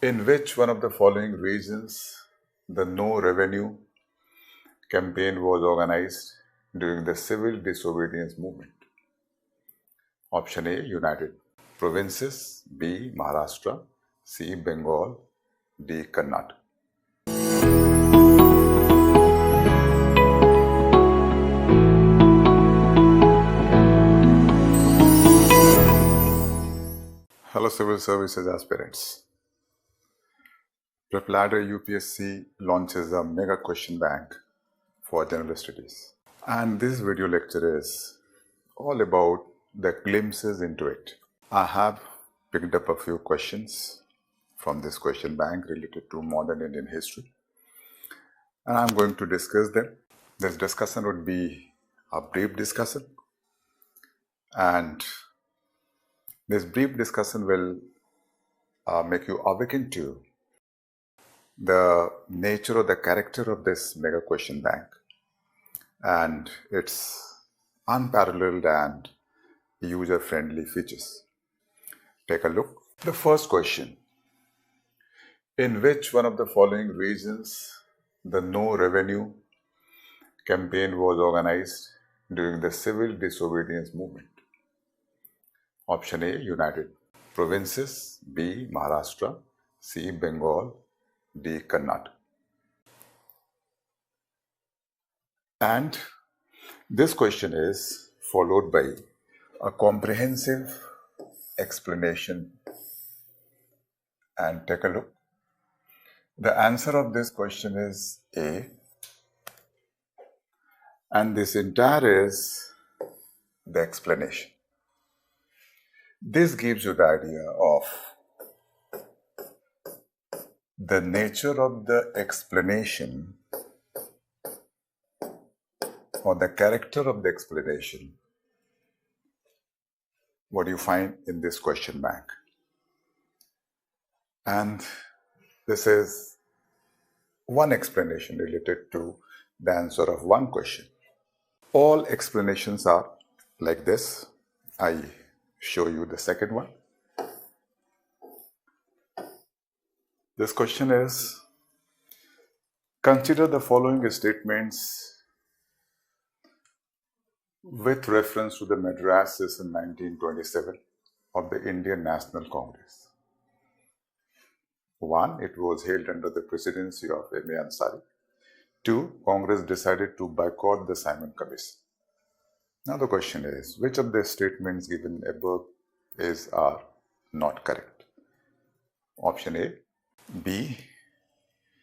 In which one of the following regions the No Revenue campaign was organized during the Civil Disobedience Movement? Option A, United Provinces, B, Maharashtra, C, Bengal, D, Karnataka. Hello Civil Services aspirants. PrepLadder UPSC launches a mega question bank for general studies. And this video lecture is all about the glimpses into it. I have picked up a few questions from this question bank related to modern Indian history. And I'm going to discuss them. This discussion would be a brief discussion. And this brief discussion will make you awaken to the nature or the character of this mega question bank and its unparalleled and user-friendly features. Take a look. The first question: in which one of the following regions the No Revenue campaign was organized during the Civil Disobedience Movement? Option A, United Provinces, B, Maharashtra, C, Bengal, D, Karnataka. And this question is followed by a comprehensive explanation. And take a look. The answer of this question is A. And this entire is the explanation. This gives you the idea of the nature of the explanation or the character of the explanation, what you find in this question bank. And this is one explanation related to the answer of one question. All explanations are like this. I show you the second one. This question is: consider the following statements with reference to the Madras Session 1927 of the Indian National Congress. 1. It was held under the presidency of M.A. Ansari. 2. Congress decided to boycott the Simon Commission. Now the question is, which of the statements given above are not correct? Option A, B.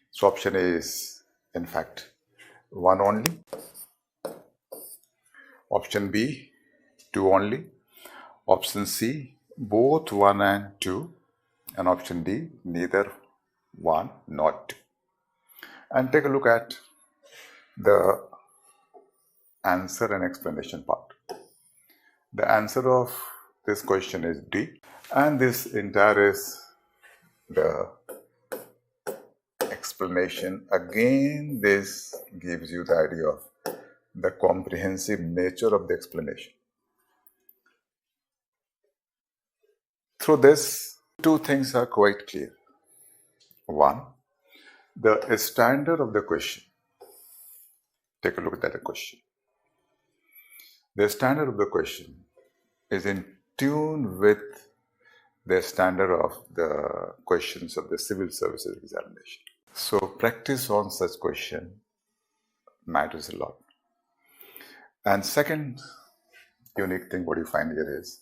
So option A is in fact one only. Option B, 2 only. Option C, both 1 and 2. And option D, neither 1 nor 2. And take a look at the answer and explanation part. The answer of this question is D. And this entire is the explanation. Again, this gives you the idea of the comprehensive nature of the explanation. Through this, two things are quite clear. 1, the standard of the question. Take a look at that question. The standard of the question is in tune with the standard of the questions of the civil services examination. So practice on such question matters a lot. And second unique thing what you find here is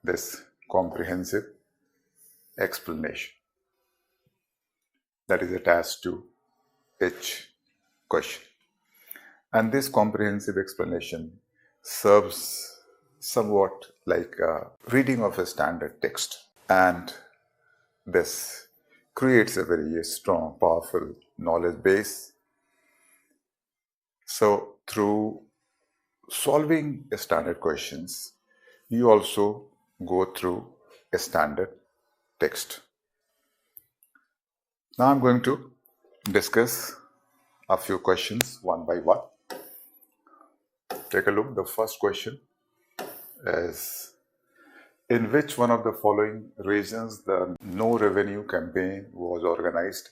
this comprehensive explanation that is attached to each question. And this comprehensive explanation serves somewhat like a reading of a standard text. And this creates a very strong, powerful knowledge base. So through solving standard questions, you also go through a standard text. Now I'm going to discuss a few questions one by one. Take a look. The first question is: In which one of the following regions the no revenue campaign was organized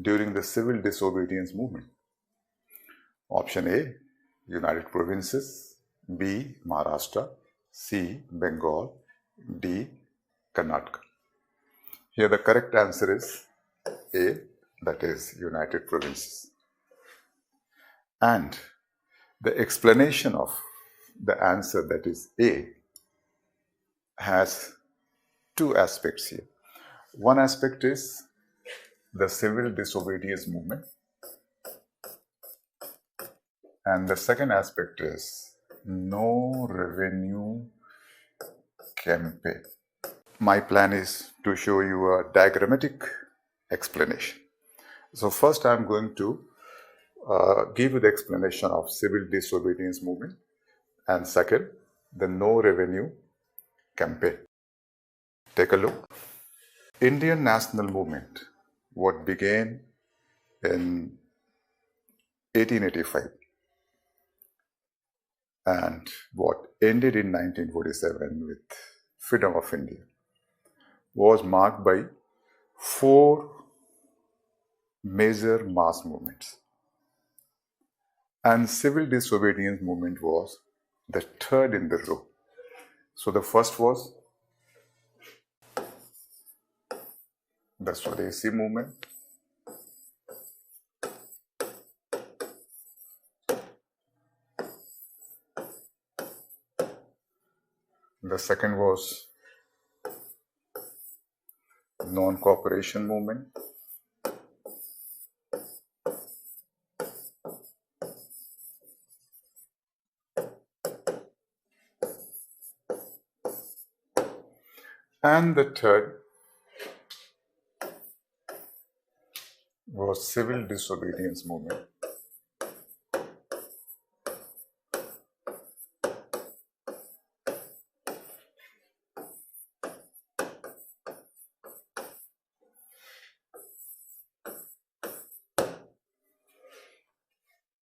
during the civil disobedience movement? Option A, United Provinces, B, Maharashtra, C, Bengal, D, Karnataka. Here the correct answer is A, that is United Provinces. And the explanation of the answer, that is A, has two aspects here. One aspect is the civil disobedience movement, and the second aspect is no revenue campaign. My plan is to show you a diagrammatic explanation. So first I'm going to give you the explanation of civil disobedience movement, and second, the no revenue campaign. Take a look. Indian national movement, what began in 1885 and what ended in 1947 with freedom of India, was marked by four major mass movements. And civil disobedience movement was the third in the row. So the first was the Swadeshi movement. The second was non-cooperation movement. And the third was civil disobedience movement.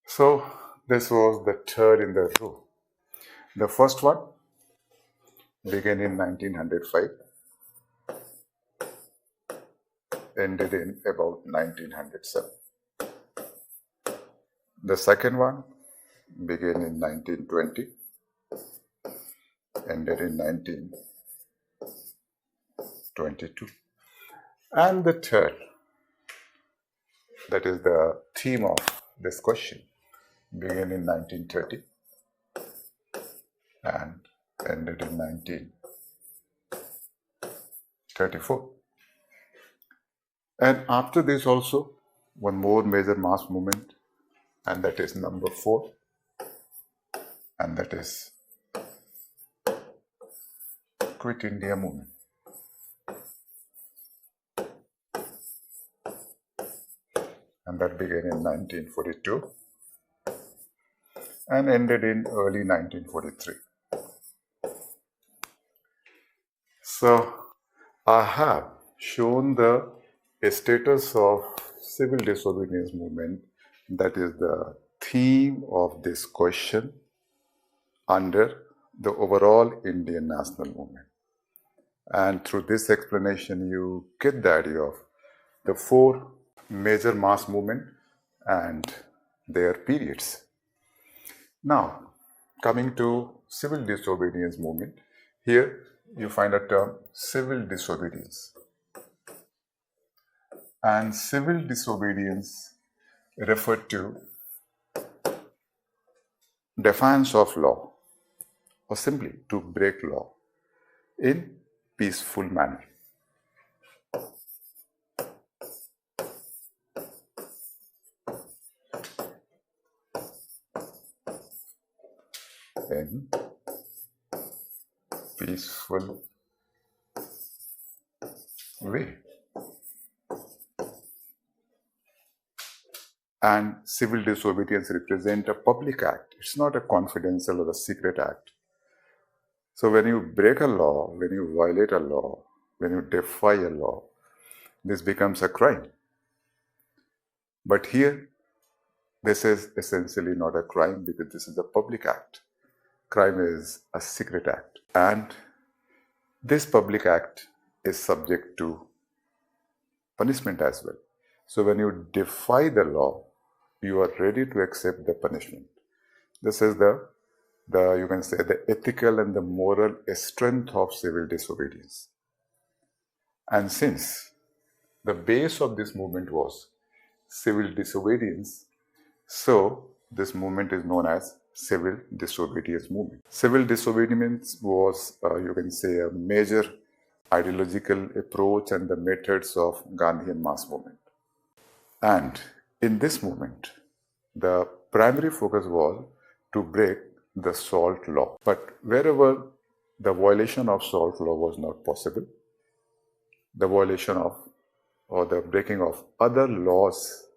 So this was the third in the row. The first one began in 1905, ended in about 1907. The second one began in 1920, ended in 1922. And the third, that is the theme of this question, began in 1930 and ended in 1934. And after this also, one more major mass movement, and that is number 4, and that is Quit India movement. And that began in 1942 and ended in early 1943. So I have shown the status of civil disobedience movement, that is the theme of this question under the overall Indian national movement. And through this explanation, you get the idea of the 4 major mass movement and their periods. Now, coming to civil disobedience movement, here you find a term civil disobedience. And civil disobedience referred to defiance of law, or simply to break law in peaceful manner. In peaceful way. And civil disobedience represents a public act. It's not a confidential or a secret act. So when you break a law, when you violate a law, when you defy a law, this becomes a crime. But here, this is essentially not a crime because this is a public act. Crime is a secret act. And This public act is subject to punishment as well. So when you defy the law, you are ready to accept the punishment. This is the you can say the ethical and the moral strength of civil disobedience. And since the base of this movement was civil disobedience, so this movement is known as Civil Disobedience Movement. Civil disobedience was, you can say, a major ideological approach and the methods of Gandhian mass movement. And in this movement, the primary focus was to break the salt law. But wherever the violation of salt law was not possible, the violation of or the breaking of other laws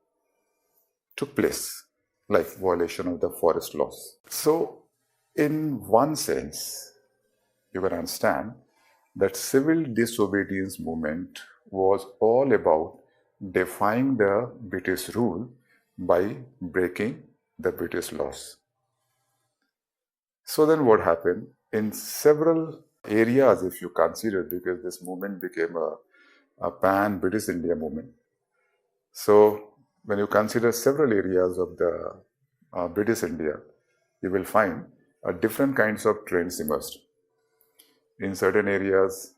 took place, like violation of the forest laws. So, in one sense, you can understand that civil disobedience movement was all about defying the British rule by breaking the British laws. So then what happened? In several areas, if you consider, because this movement became a pan-British India movement. So when you consider several areas of the British India, you will find different kinds of trends emerged. In certain areas,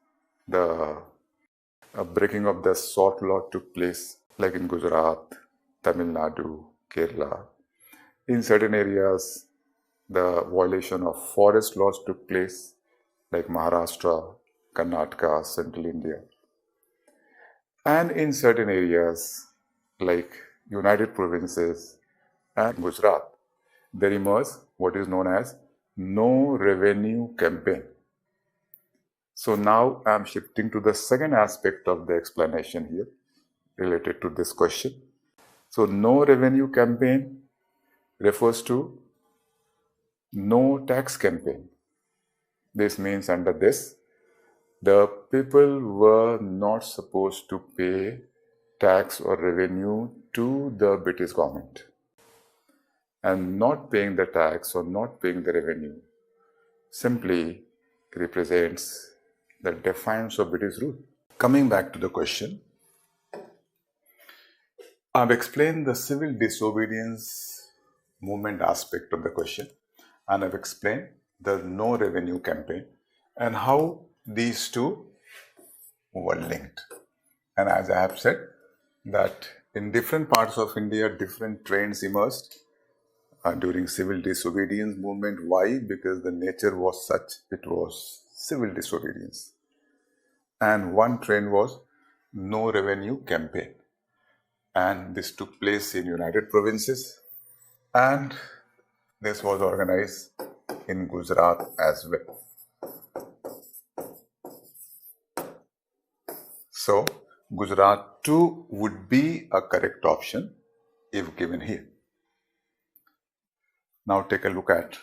the breaking of the salt law took place, like in Gujarat, Tamil Nadu, Kerala. In certain areas, the violation of forest laws took place, like Maharashtra, Karnataka, Central India. And in certain areas, like United Provinces and Gujarat, there emerged what is known as no revenue campaign. So now I am shifting to the second aspect of the explanation here related to this question. So no revenue campaign refers to no tax campaign. This means under this, the people were not supposed to pay tax or revenue to the British government. And not paying the tax or not paying the revenue simply represents the defiance of British rule. Coming back to the question, I've explained the civil disobedience movement aspect of the question, and I've explained the no revenue campaign and how these two were linked. And as I have said, that in different parts of India, different trends emerged during civil disobedience movement. Why? Because the nature was such, it was civil disobedience. And one trend was no revenue campaign. And this took place in United Provinces, and this was organized in Gujarat as well. So Gujarat too would be a correct option if given here. Now take a look at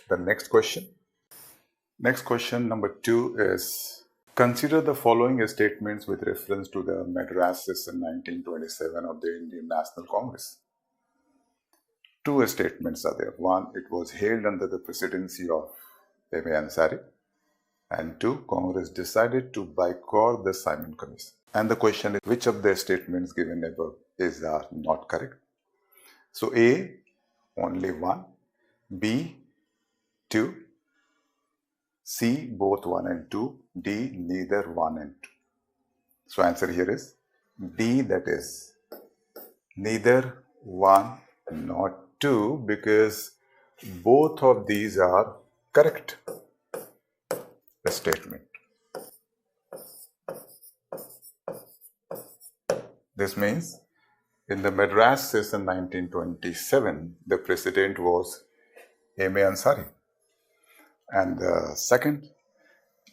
the next question. Next question number 2 is, consider the following statements with reference to the Madras Session 1927 of the Indian National Congress. Two statements are there. One, it was held under the presidency of M.A. Ansari. And two, Congress decided to boycott the Simon Commission. And the question is, which of the statements given above is not correct? So A, only one. B, two. C, both 1 and 2. D, neither 1 and 2. So answer here is D, that is neither 1 nor 2, because both of these are correct statement. This means in the Madras Session 1927, the president was M.A. Ansari. And the second,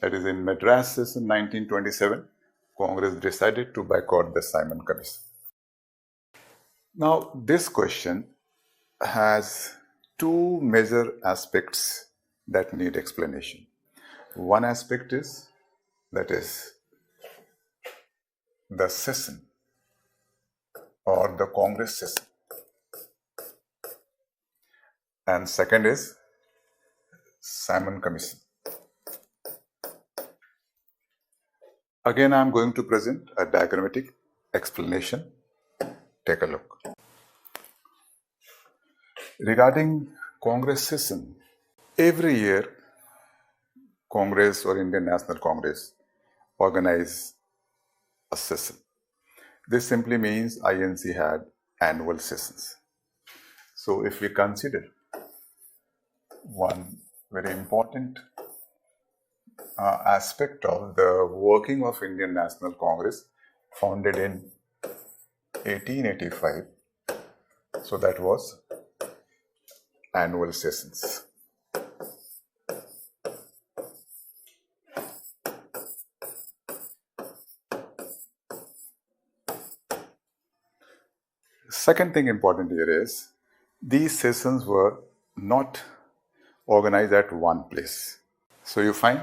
that is in Madras Session 1927, Congress decided to boycott the Simon Commission. Now, this question has two major aspects that need explanation. One aspect is, that is the session or the Congress session. And second is Simon Commission. Again, I am going to present a diagrammatic explanation. Take a look. Regarding Congress session, every year Congress or Indian National Congress organize a session. This simply means INC had annual sessions. So if we consider one very important aspect of the working of Indian National Congress, founded in 1885, so that was annual sessions. Second thing important here is these sessions were not organized at one place. So you find,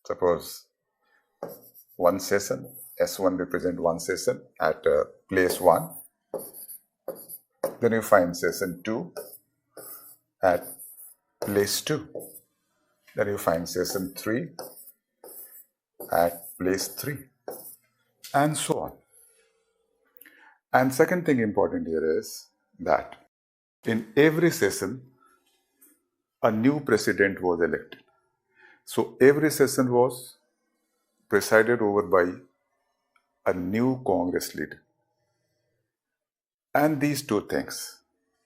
suppose one session, S1 represent one session at place 1. Then you find session 2 at place 2. Then you find session 3 at place 3, and so on. And second thing important here is that in every session, a new president was elected. So every session was presided over by a new Congress leader. And these two things,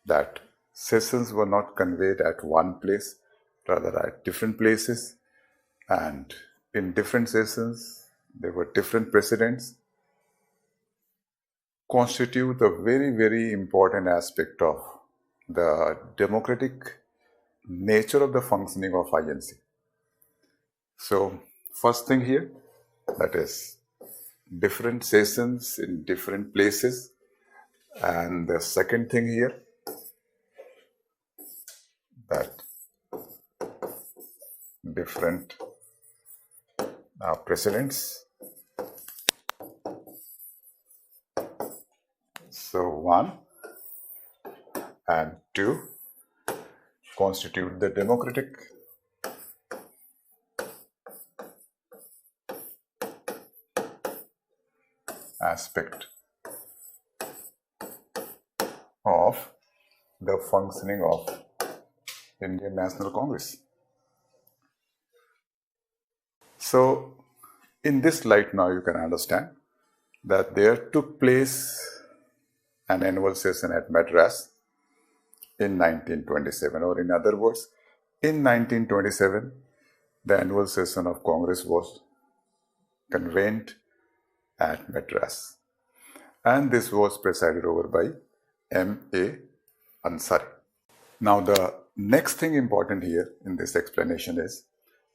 that sessions were not conveyed at one place, rather at different places, and in different sessions there were different presidents, constitute a very, very important aspect of the democratic nature of the functioning of INC. So first thing here, that is different sessions in different places, and the second thing here, that different presidents. So 1 and 2 constitute the democratic aspect of the functioning of Indian National Congress. So in this light now you can understand that there took place an annual session at Madras in 1927, or in other words, in 1927 the annual session of Congress was convened at Madras, and this was presided over by M.A. Ansari. Now the next thing important here in this explanation is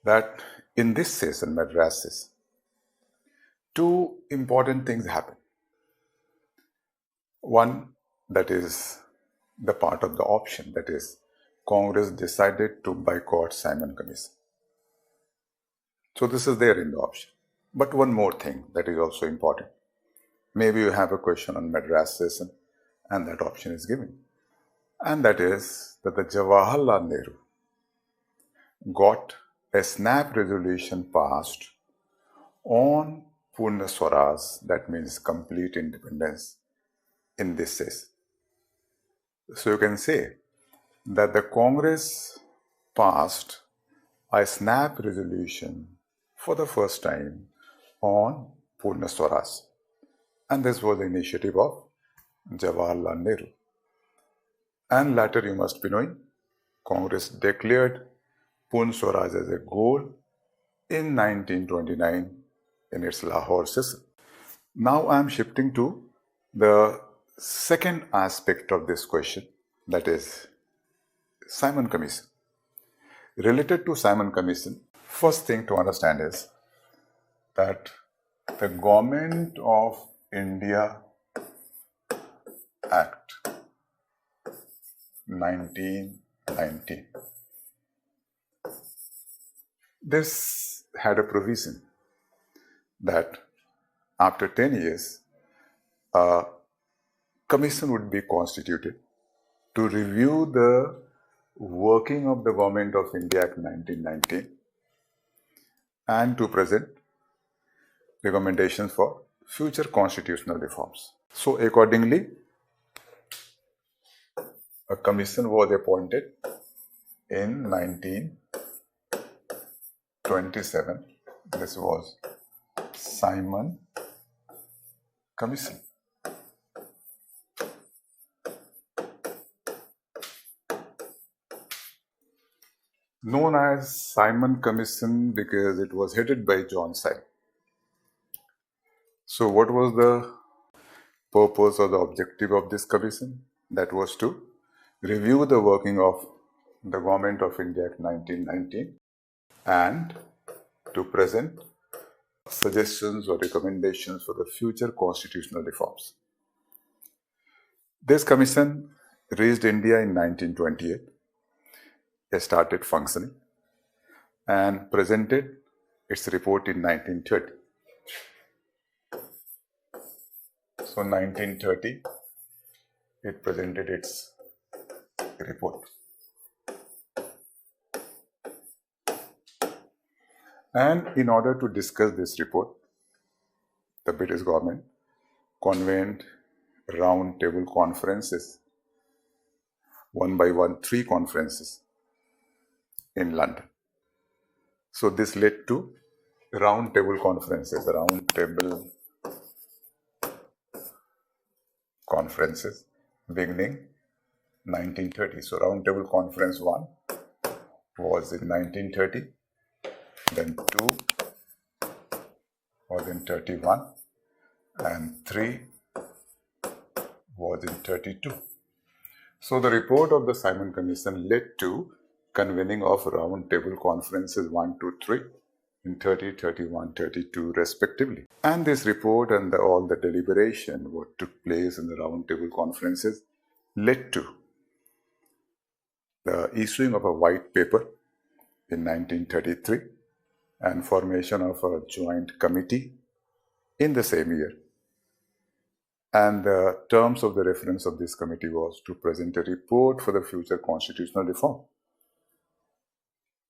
that in this session, Madras session, two important things happen. One, that is the part of the option, that is Congress decided to boycott Simon Commission. So this is there in the option. But one more thing that is also important. Maybe you have a question on Madras session and that option is given. And that is that the Jawaharlal Nehru got a snap resolution passed on Purna Swaraj, that means complete independence, in this session. So you can say that the Congress passed a snap resolution for the first time on Purna Swaraj, and this was the initiative of Jawaharlal Nehru. And later you must be knowing, Congress declared Purna Swaraj as a goal in 1929 in its Lahore session. Now I am shifting to the second aspect of this question, that is Simon Commission. Related to Simon Commission, first thing to understand is that the Government of India Act 1919, this had a provision that after 10 years, a commission would be constituted to review the working of the Government of India Act 1919 and to present recommendations for future constitutional reforms. So accordingly, a commission was appointed in 1927. This was Simon Commission. Known as Simon Commission because it was headed by John Simon. So what was the purpose or the objective of this commission? That was to review the working of the Government of India Act 1919 and to present suggestions or recommendations for the future constitutional reforms. This commission reached India in 1928. It started functioning and presented its report in 1930. So 1930, it presented its report. And in order to discuss this report, the British government convened round table conferences, one by one, 3 conferences in London. So this led to round table conferences, beginning 1930. So round table conference 1 was in 1930, then 2 was in 31, and 3 was in 32. So the report of the Simon Commission led to convening of round table conferences 1, 2, 3 in 30, 31, 32 respectively. And this report and all the deliberation what took place in the round table conferences led to the issuing of a white paper in 1933 and formation of a joint committee in the same year. And the terms of the reference of this committee was to present a report for the future constitutional reform.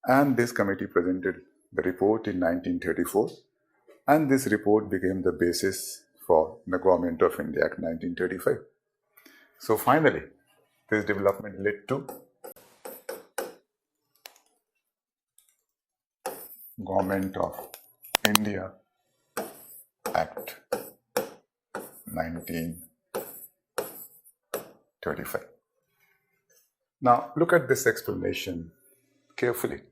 And this committee presented the report in 1934, and this report became the basis for the Government of India Act 1935. So finally, this development led to Government of India Act 1935. Now look at this explanation carefully.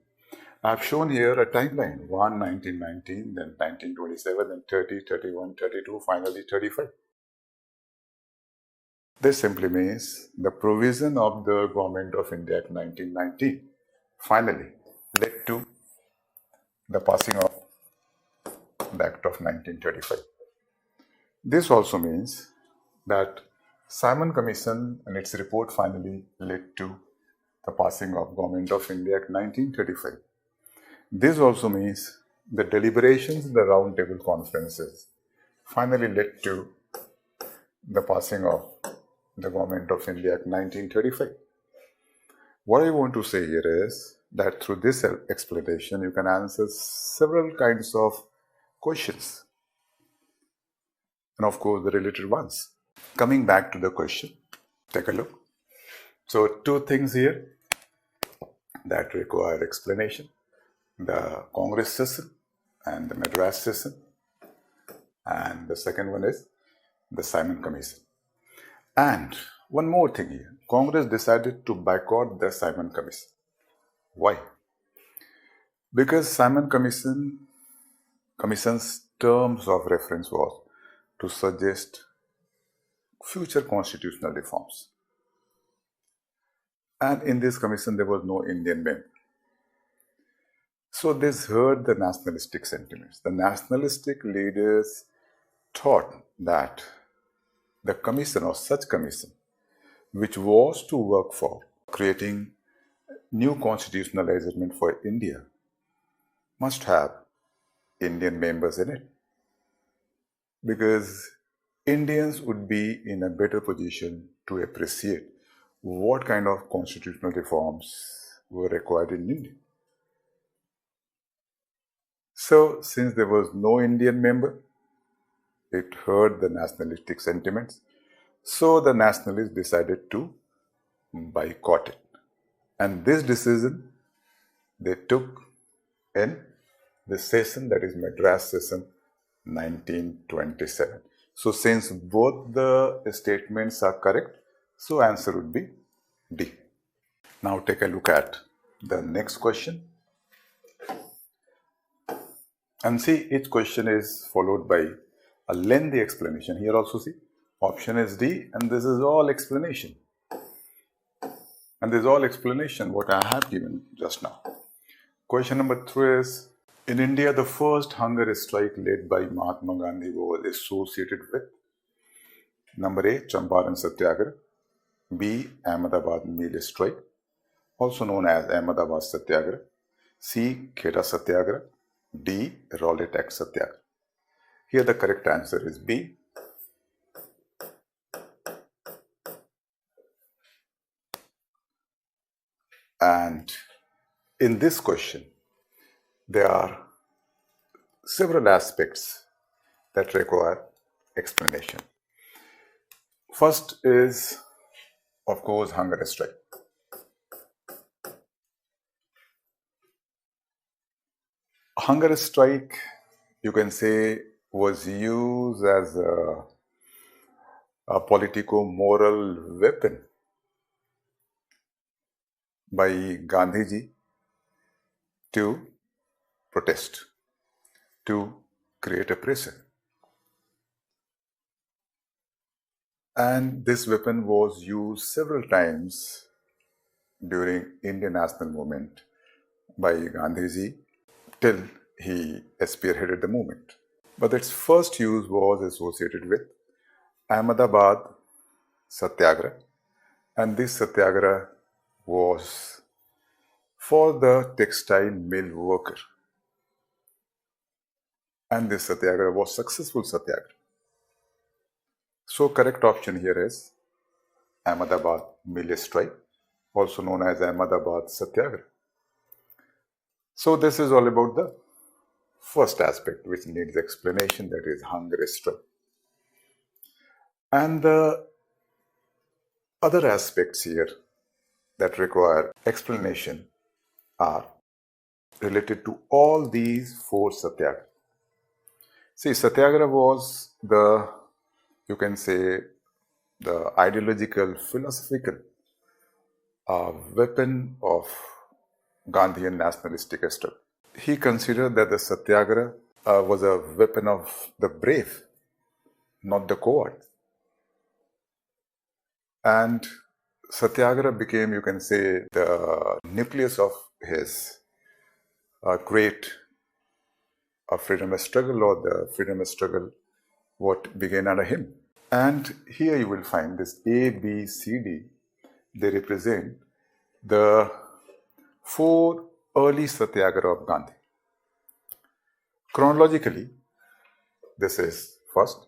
I have shown here a timeline, 1, 1919, then 1927, then 30, 31, 32, finally 35. This simply means the provision of the Government of India Act 1919 finally led to the passing of the Act of 1935. This also means that Simon Commission and its report finally led to the passing of Government of India Act 1935. This also means the deliberations in the round table conferences finally led to the passing of the Government of India Act 1935. What I want to say here is that through this explanation you can answer several kinds of questions, and of course the related ones. Coming back to the question, take a look. So 2 things here that require explanation: the Congress Session and the Madras Session, and the second one is the Simon Commission. And one more thing here, Congress decided to boycott the Simon Commission. Why? Because Simon Commission's terms of reference was to suggest future constitutional reforms. And in this commission there was no Indian member. So this hurt the nationalistic sentiments. The nationalistic leaders thought that the commission or such commission, which was to work for creating new constitutional arrangement for India, must have Indian members in it, because Indians would be in a better position to appreciate what kind of constitutional reforms were required in India. So since there was no Indian member, it hurt the nationalistic sentiments. So the nationalists decided to boycott it. And this decision they took in the session, that is Madras Session 1927. So since both the statements are correct, so answer would be D. Now take a look at the next question. And see, each question is followed by a lengthy explanation. Here also see, option is D, and this is all explanation. And this is all explanation what I have given just now. Question number 3 is, in India, the first hunger strike led by Mahatma Gandhi was associated with number A, Champaran Satyagraha, B, Ahmedabad Meal Strike, also known as Ahmedabad Satyagraha, C, Khera Satyagraha, D, Rowlatt Act Satyagraha. Here the correct answer is B. And in this question, there are several aspects that require explanation. First is, of course, hunger strike. Hunger strike, you can say, was used as a politico-moral weapon by Gandhiji to protest, to create a pressure. And this weapon was used several times during Indian national movement by Gandhiji till he spearheaded the movement. But its first use was associated with Ahmedabad Satyagraha, and this Satyagraha was for the textile mill worker. And this Satyagraha was successful Satyagraha. So correct option here is Ahmedabad Mill Strike, also known as Ahmedabad Satyagraha. So this is all about the first aspect which needs explanation, that is hunger strike. And the other aspects here that require explanation are related to all these 4 Satyagraha. See, Satyagraha was the, you can say, the ideological, philosophical weapon of Gandhian nationalistic struggle. He considered that the Satyagraha was a weapon of the brave, not the coward. And Satyagraha became, you can say, the nucleus of his great freedom struggle, or the freedom struggle what began under him. And here you will find this A, B, C, D. They represent the 4 early Satyagraha of Gandhi. Chronologically, this is first,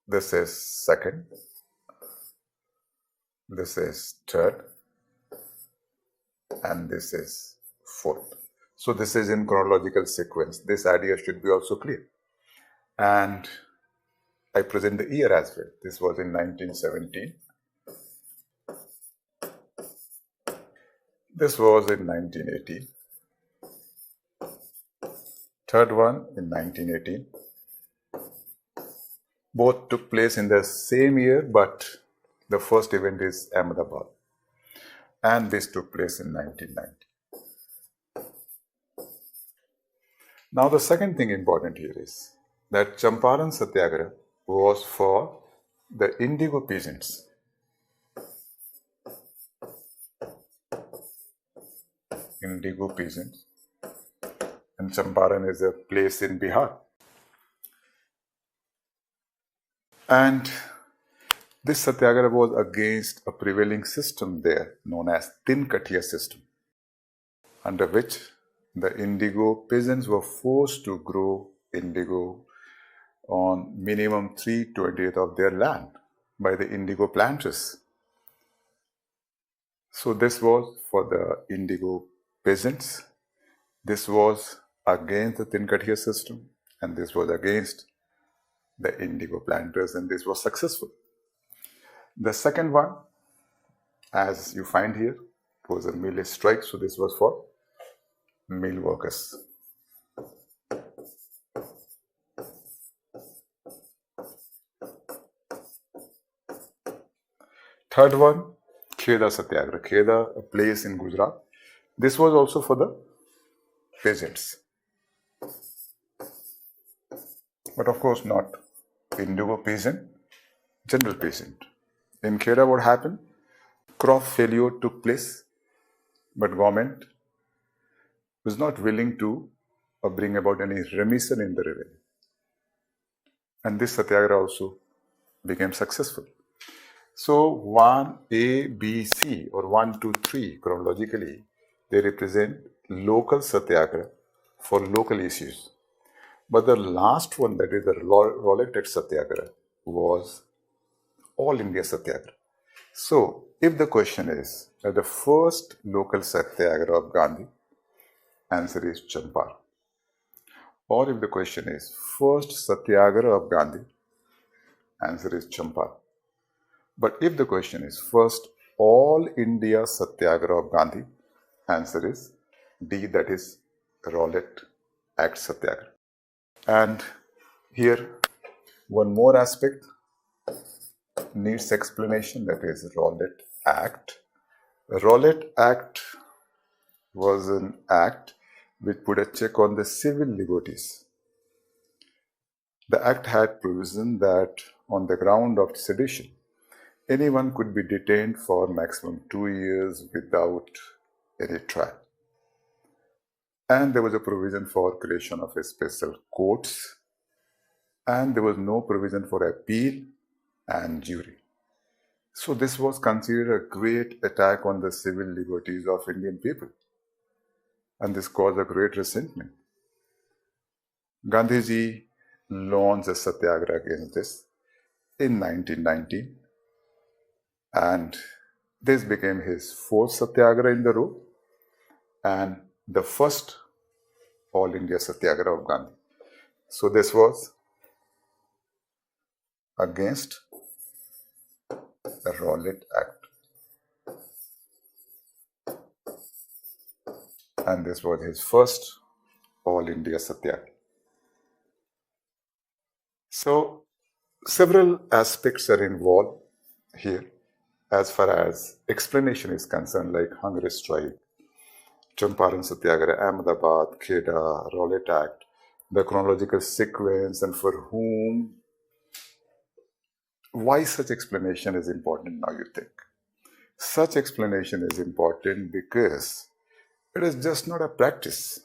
this is second, this is third, and this is fourth. So this is in chronological sequence. This idea should be also clear. And I present the year as well. This was in 1917. This was in 1918. Third one in 1918. Both took place in the same year, but the first event is Ahmedabad. And this took place in 1990. Now the second thing important here is that Champaran Satyagraha was for the indigo peasants. Indigo peasants. And Champaran is a place in Bihar. And this Satyagraha was against a prevailing system there known as Tin Katia system, under which the indigo peasants were forced to grow indigo on minimum 3/20 of their land by the indigo planters. So this was for the indigo peasants, This was against the Tinkatia system, and this was against the indigo planters, and this was successful. The second one, as you find here, was a mill strike, so this was for mill workers. Third one, Kheda Satyagraha. Kheda, a place in Gujarat. This was also for the peasants. But of course not indigo peasant, general peasant. In Kheda what happened? Crop failure took place, but government was not willing to bring about any remission in the revenue. And this Satyagraha also became successful. So 1, A, B, C or 1, 2, 3 chronologically, they represent local Satyagraha for local issues. But the last one, that is the Rollected Satyagraha, was All India Satyagraha. So if the question is that the first local Satyagraha of Gandhi, answer is Champar. Or if the question is first Satyagraha of Gandhi, answer is Champar. But if the question is first All India Satyagraha of Gandhi, answer is D, that is Rowlatt Act Satyagraha. And here one more aspect needs explanation, that is Rowlatt Act. Rowlatt Act was an act which put a check on the civil liberties. The act had provision that on the ground of sedition, anyone could be detained for maximum 2 years without any trial. And there was a provision for creation of a special courts, and there was no provision for appeal and jury. So this was considered a great attack on the civil liberties of Indian people, and this caused a great resentment. Gandhiji launched a satyagraha against this in 1919, and this became his fourth satyagraha in the row and the first All India Satyagraha of Gandhi. So this was against the Rowlatt Act, and this was his first All India Satyagraha. So several aspects are involved here as far as explanation is concerned, like hunger strike, Champaran Satyagraha, Ahmedabad, Kheda, Rowlatt Act, the chronological sequence, and for whom. Why such explanation is important now, you think? Such explanation is important because it is just not a practice.